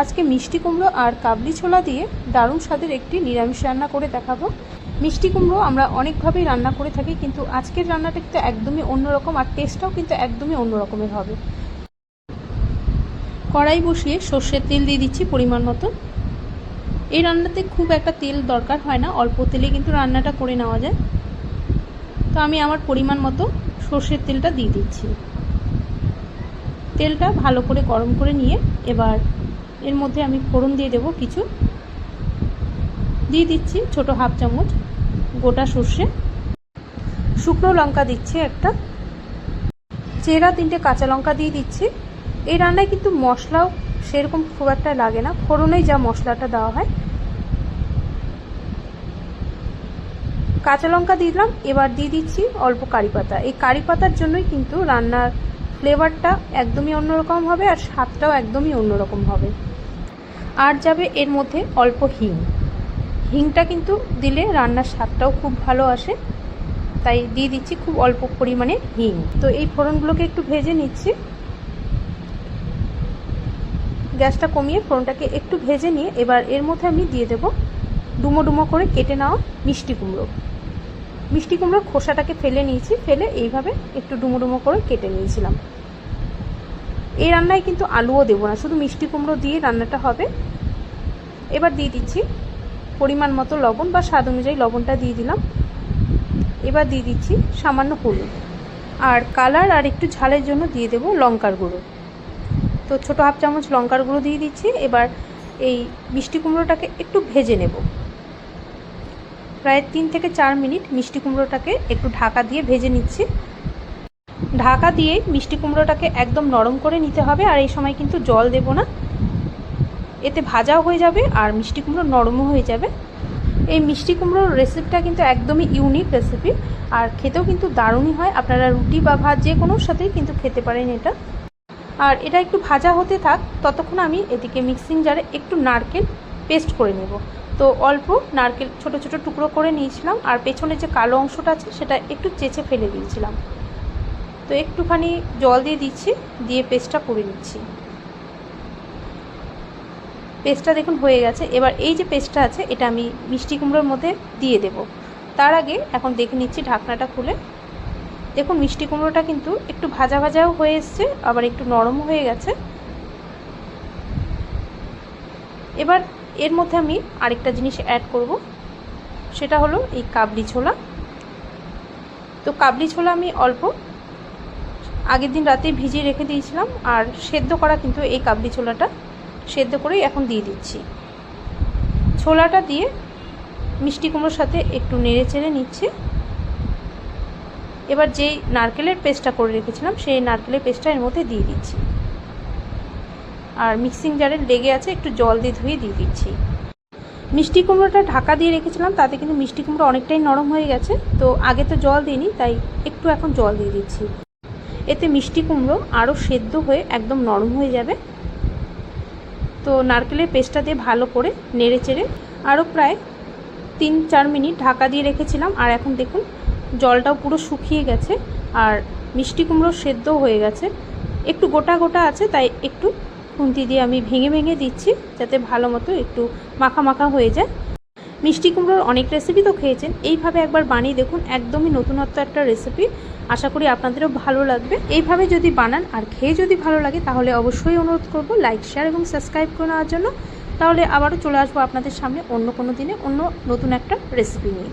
আজকে মিষ্টি কুমড়ো আর কাবলি ছোলা দিয়ে দারুণ স্বাদের একটি নিরামিষ রান্না করে দেখাবো। মিষ্টি কুমড়ো আমরা অনেকভাবেই রান্না করে থাকি, কিন্তু আজকের রান্নাটা কিন্তু একদমই অন্যরকম, আর টেস্টটাও কিন্তু একদমই অন্য রকমের হবে। কড়াই বসিয়ে সর্ষের তেল দিয়ে দিচ্ছি পরিমাণ মতো। এই রান্নাতে খুব একটা তেল দরকার হয় না, অল্প তেলে কিন্তু রান্নাটা করে নেওয়া যায়। তো আমি আমার পরিমাণ মতো সর্ষের তেলটা দিয়ে দিচ্ছি। তেলটা ভালো করে গরম করে নিয়ে এবার এর মধ্যে আমি ফোড়ন দিয়ে দেবো কিছু। দিয়ে দিচ্ছি ছোট হাফ চামচ গোটা সর্ষে, শুকনো লঙ্কা দিচ্ছি একটা, চেরা 3টে কাঁচা লঙ্কা দিয়ে দিচ্ছি। এই রান্নায় কিন্তু মশলাও সেরকম খুব একটা লাগে না, ফোড়নেই যা মশলাটা দেওয়া হয়। কাঁচা লঙ্কা দিলাম, এবার দিয়ে দিচ্ছি অল্প কারি পাতা। এই কারি পাতার জন্যই কিন্তু রান্নার ফ্লেভারটা একদমই অন্যরকম হবে আর স্বাদটাও একদমই অন্যরকম হবে। আর যাবে এর মধ্যে অল্প হিং। হিংটা কিন্তু দিলে রান্নার স্বাদটাও খুব ভালো আসে, তাই দিয়ে দিচ্ছি খুব অল্প পরিমাণে হিং। তো এই ফোড়নগুলোকে একটু ভেজে নিচ্ছি। গ্যাসটা কমিয়ে ফোড়নটাকে একটু ভেজে নিয়ে এবার এর মধ্যে আমি দিয়ে দেব ডুমো ডুমো করে কেটে নেওয়া মিষ্টি কুমড়ো। মিষ্টি কুমড়োর খোসাটাকে ফেলে নিয়েছি, ফেলে এইভাবে একটু ডুমো ডুমো করে কেটে নিয়েছিলাম। এই রান্নায় কিন্তু আলুও দেবো না, শুধু মিষ্টি কুমড়ো দিয়ে রান্নাটা হবে। এবার দিয়ে দিচ্ছি পরিমাণ মতো লবণ বা স্বাদ অনুযায়ী লবণটা দিয়ে দিলাম। এবার দিয়ে দিচ্ছি সামান্য হলুদ, আর কালার আর একটু ঝালের জন্য দিয়ে দেবো লঙ্কার গুঁড়ো। তো ছোটো হাফ চামচ লঙ্কার গুঁড়ো দিয়ে দিচ্ছি। এবার এই মিষ্টি কুমড়োটাকে একটু ভেজে নেব, প্রায় 3 থেকে 4 মিনিট মিষ্টি কুমড়োটাকে একটু ঢাকা দিয়ে ভেজে নিচ্ছি। ঢাকা দিয়ে মিষ্টি কুমড়োটাকে একদম নরম করে নিতে হবে, আর এই সময় কিন্তু জল দেব না, এতে ভাজাও হয়ে যাবে আর মিষ্টি কুমড়ো নরমও হয়ে যাবে। এই মিষ্টি কুমড়োর রেসিপিটা কিন্তু একদমই ইউনিক রেসিপি, আর খেতেও কিন্তু দারুণই হয়। আপনারা রুটি বা ভাত যে কোনোর সাথেই কিন্তু খেতে পারেন এটা। আর এটা একটু ভাজা হতে থাক, ততক্ষণ আমি এদিকে মিক্সিং জারে একটু নারকেল পেস্ট করে নেব। তো অল্প নারকেল ছোট ছোট টুকরো করে নিয়েছিলাম, আর পেছনে যে কালো অংশটা আছে সেটা একটু চেঁচে ফেলে দিয়েছিলাম। তো একটুখানি জল দিয়ে দিচ্ছি, দিয়ে পেস্টটা করে নিচ্ছি। পেস্টটা দেখুন হয়ে গেছে। এবার এই যে পেস্টটা আছে এটা আমি মিষ্টি কুমড়োর মধ্যে দিয়ে দেব। তার আগে এখন দেখে নিচ্ছি ঢাকনাটা খুলে। দেখুন মিষ্টি কুমড়োটা কিন্তু একটু ভাজা ভাজাও হয়ে এসছে, আবার একটু নরমও হয়ে গেছে। এবার এর মধ্যে আমি আরেকটা জিনিস অ্যাড করব, সেটা হলো এই কাবলি ছোলা। তো কাবলি ছোলা আমি অল্প আগের দিন রাতে ভিজিয়ে রেখে দিয়েছিলাম, আর সেদ্ধ করা কিন্তু এই কাবলি ছোলাটা সেদ্ধ করেই এখন দিয়ে দিচ্ছি। ছোলাটা দিয়ে মিষ্টি কুমড়োর সাথে একটু নেড়ে চেড়ে নিচ্ছি। এবার যেই নারকেলের পেস্টটা করে রেখেছিলাম সেই নারকেলের পেস্টটা এর মধ্যে দিয়ে দিচ্ছি, আর মিক্সিং জারে লেগে আছে একটু জল দিয়ে ধুয়ে দিয়ে দিচ্ছি। মিষ্টি কুমড়োটা ঢাকা দিয়ে রেখেছিলাম, তাতে কিন্তু মিষ্টি কুমড়ো অনেকটাই নরম হয়ে গেছে। তো আগে তো জল দিইনি, তাই একটু এখন জল দিয়ে দিচ্ছি। এতে মিষ্টি কুমড়ো আরও সেদ্ধ হয়ে একদম নরম হয়ে যাবে। তো নারকেলের পেস্টটা দিয়ে ভালো করে নেড়ে চেড়ে আরও প্রায় 3-4 মিনিট ঢাকা দিয়ে রেখেছিলাম, আর এখন দেখুন জলটাও পুরো শুকিয়ে গেছে আর মিষ্টি কুমড়ো সেদ্ধও হয়ে গেছে। একটু গোটা গোটা আছে, তাই একটু খুন্তি দিয়ে আমি ভেঙে ভেঙে দিচ্ছি, যাতে ভালো মতো একটু মাখা মাখা হয়ে যায়। মিষ্টি কুমড়োর অনেক রেসিপি তো খেয়েছেন, এইভাবে একবার বানিয়ে দেখুন, একদমই নতুনত্ব একটা রেসিপি। আশা করি আপনাদেরও ভালো লাগবে। এইভাবে যদি বানান আর খেয়ে যদি ভালো লাগে, তাহলে অবশ্যই অনুরোধ করব লাইক, শেয়ার এবং সাবস্ক্রাইব করে নেওয়ার জন্য। তাহলে আবারও চলে আসবো আপনাদের সামনে অন্য কোনো দিনে অন্য নতুন একটা রেসিপি নিয়ে।